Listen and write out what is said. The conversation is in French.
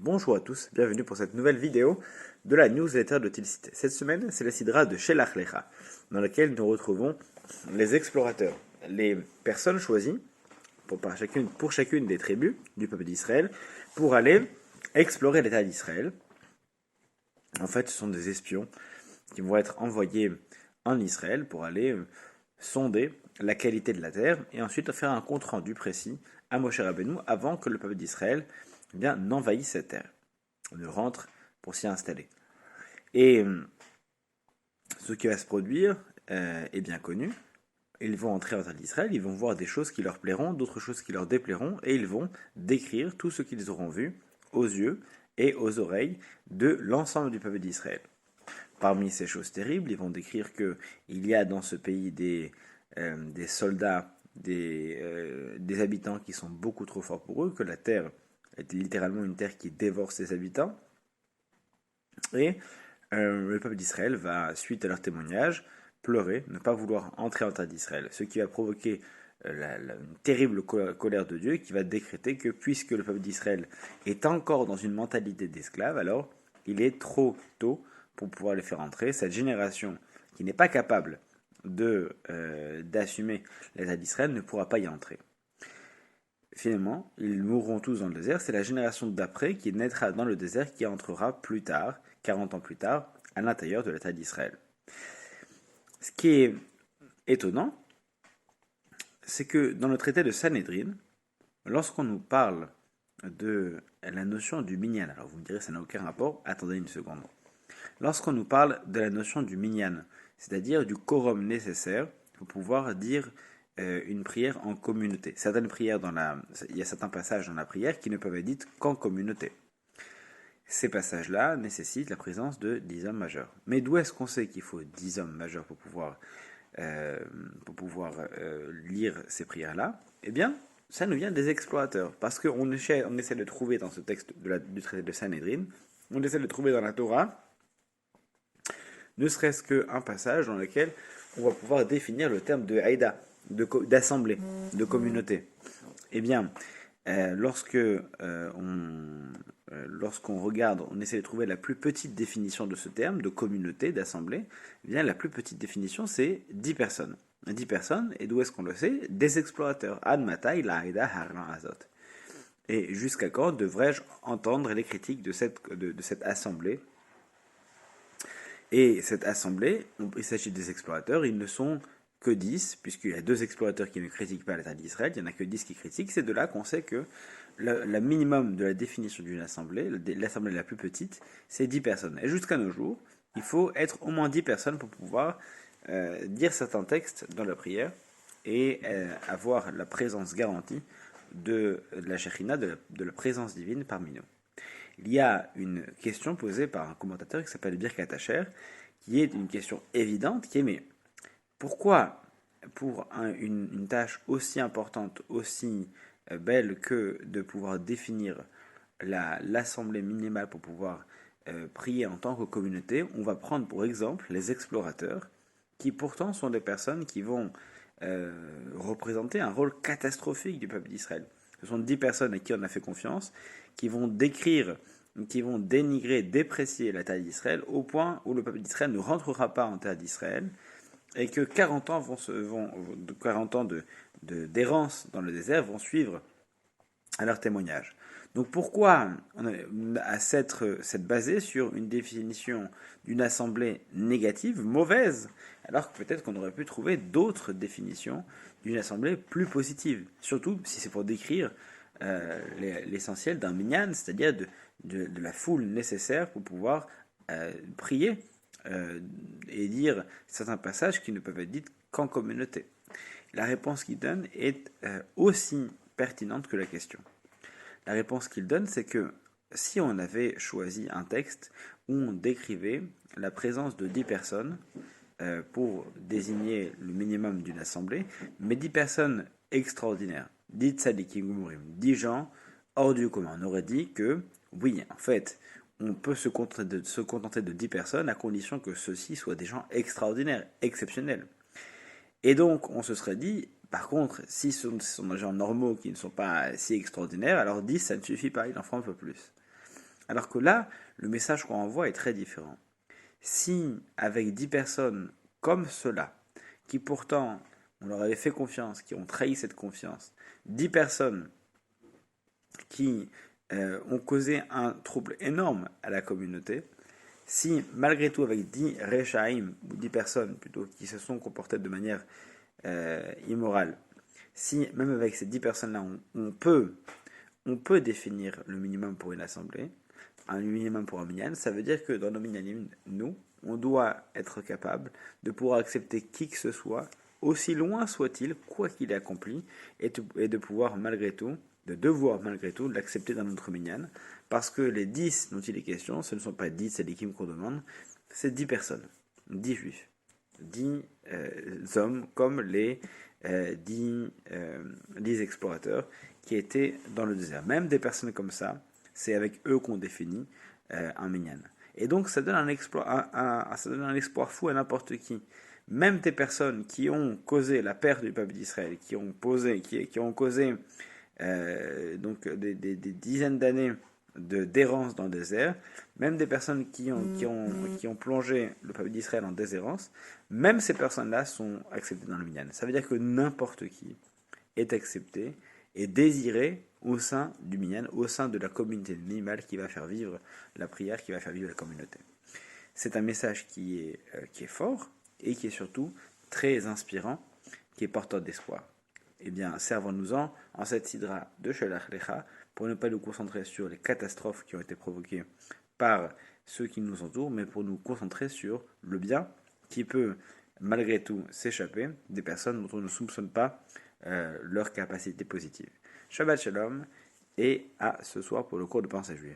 Bonjour à tous, bienvenue pour cette nouvelle vidéo de la newsletter de Tilsit. Cette semaine, c'est la sidra de Shelach Lecha, dans laquelle nous retrouvons les explorateurs, les personnes choisies pour chacune des tribus du peuple d'Israël pour aller explorer l'État d'Israël. En fait, ce sont des espions qui vont être envoyés en Israël pour aller sonder la qualité de la terre et ensuite faire un compte rendu précis à Moshe Rabbeinu avant que le peuple d'Israël n'envahisse cette terre, ne rentre pour s'y installer. Et ce qui va se produire est bien connu. Ils vont entrer en terre d'Israël, ils vont voir des choses qui leur plairont, d'autres choses qui leur déplairont, et ils vont décrire tout ce qu'ils auront vu aux yeux et aux oreilles de l'ensemble du peuple d'Israël. Parmi ces choses terribles, ils vont décrire qu'il y a dans ce pays des soldats, des habitants qui sont beaucoup trop forts pour eux, que la terre est littéralement une terre qui dévore ses habitants. Et le peuple d'Israël va, suite à leur témoignage, pleurer, ne pas vouloir entrer en terre d'Israël. Ce qui va provoquer une terrible colère de Dieu qui va décréter que puisque le peuple d'Israël est encore dans une mentalité d'esclave, alors il est trop tôt pour pouvoir les faire entrer. Cette génération qui n'est pas capable d'assumer l'État d'Israël ne pourra pas y entrer. Finalement, ils mourront tous dans le désert. C'est la génération d'après qui naîtra dans le désert qui entrera plus tard, 40 ans plus tard, à l'intérieur de l'État d'Israël. Ce qui est étonnant, c'est que dans le traité de Sanhédrin, lorsqu'on nous parle de la notion du minyan, alors vous me direz ça n'a aucun rapport, attendez une seconde. Lorsqu'on nous parle de la notion du minyan, c'est-à-dire du quorum nécessaire pour pouvoir dire une prière en communauté. Il y a certains passages dans la prière qui ne peuvent être dites qu'en communauté. Ces passages-là nécessitent la présence de 10 hommes majeurs. Mais d'où est-ce qu'on sait qu'il faut 10 hommes majeurs pour pouvoir lire ces prières-là? Eh bien, ça nous vient des explorateurs. Parce qu'on essaie de trouver dans ce texte du traité de Sanhédrin, on essaie de trouver dans la Torah, ne serait-ce qu'un passage dans lequel on va pouvoir définir le terme de haïda, d'assemblée, de communauté. Eh bien, lorsqu'on regarde, on essaie de trouver la plus petite définition de ce terme, de communauté, d'assemblée, eh bien, la plus petite définition, c'est 10 personnes. 10 personnes, et d'où est-ce qu'on le sait? Des explorateurs. Ad matai la haïda haran azot. Et jusqu'à quand devrais-je entendre les critiques de cette assemblée? Et cette assemblée, il s'agit des explorateurs, ils ne sont que 10, puisqu'il y a 2 explorateurs qui ne critiquent pas l'État d'Israël, il n'y en a que 10 qui critiquent. C'est de là qu'on sait que le minimum de la définition d'une assemblée, l'assemblée la plus petite, c'est 10 personnes. Et jusqu'à nos jours, il faut être au moins 10 personnes pour pouvoir dire certains textes dans la prière et avoir la présence garantie de la Shekhinah, de la présence divine parmi nous. Il y a une question posée par un commentateur qui s'appelle Birkat Hacher, qui est une question évidente, qui est mais pourquoi pour une tâche aussi importante, aussi belle que de pouvoir définir l'assemblée minimale pour pouvoir prier en tant que communauté, on va prendre pour exemple les explorateurs, qui pourtant sont des personnes qui vont représenter un rôle catastrophique du peuple d'Israël. Ce sont 10 personnes à qui on a fait confiance, qui vont dénigrer, déprécier la terre d'Israël, au point où le peuple d'Israël ne rentrera pas en terre d'Israël, et que 40 ans, 40 ans d'errance dans le désert vont suivre à leur témoignage. Donc pourquoi on a s'être basé sur une définition d'une assemblée négative, mauvaise, alors que peut-être qu'on aurait pu trouver d'autres définitions d'une assemblée plus positive, surtout si c'est pour décrire l'essentiel d'un minyan, c'est-à-dire de la foule nécessaire pour pouvoir prier et dire certains passages qui ne peuvent être dits qu'en communauté. La réponse qu'il donne est aussi pertinente que la question. La réponse qu'il donne, c'est que si on avait choisi un texte où on décrivait la présence de 10 personnes pour désigner le minimum d'une assemblée, mais 10 personnes extraordinaires, 10 tzadikim gumurim, 10 gens hors du commun, on aurait dit que, oui, en fait, on peut se contenter de 10 personnes à condition que ceux-ci soient des gens extraordinaires, exceptionnels. Et donc, on se serait dit, par contre, si ce sont des gens normaux qui ne sont pas si extraordinaires, alors 10, ça ne suffit pas, il en faut un peu plus. Alors que là, le message qu'on envoie est très différent. Si avec 10 personnes comme cela, qui pourtant on leur avait fait confiance, qui ont trahi cette confiance, 10 personnes qui ont causé un trouble énorme à la communauté, si malgré tout avec 10 Rechaim, ou 10 personnes plutôt, qui se sont comportées de manière immorale, si même avec ces 10 personnes-là, on peut définir le minimum pour une assemblée, un minimum pour un minyan, ça veut dire que dans nos minyanim, nous, on doit être capable de pouvoir accepter qui que ce soit, aussi loin soit-il, quoi qu'il ait accompli, et de pouvoir malgré tout, de devoir malgré tout l'accepter dans notre minyan, parce que les 10 dont il est question, ce ne sont pas 10 sédikim qu'on demande, c'est 10 personnes, 10 juifs, 10 hommes comme les 10 explorateurs qui étaient dans le désert. Même des personnes comme ça, c'est avec eux qu'on définit un minyan. Et donc ça donne un espoir fou à n'importe qui. Même des personnes qui ont causé la perte du peuple d'Israël, qui ont causé donc des dizaines d'années d'errance dans le désert, même des personnes qui ont plongé le peuple d'Israël en déshérence, même ces personnes-là sont acceptées dans le minyan. Ça veut dire que n'importe qui est accepté et désiré au sein du minyan, au sein de la communauté minimale qui va faire vivre la prière, qui va faire vivre la communauté. C'est un message qui est fort et qui est surtout très inspirant, qui est porteur d'espoir. Eh bien, servons-nous-en en cette sidra de Shelach Lecha pour ne pas nous concentrer sur les catastrophes qui ont été provoquées par ceux qui nous entourent, mais pour nous concentrer sur le bien qui peut malgré tout s'échapper des personnes dont on ne soupçonne pas leur capacité positive. Shabbat Shalom et à ce soir pour le cours de pensée juive.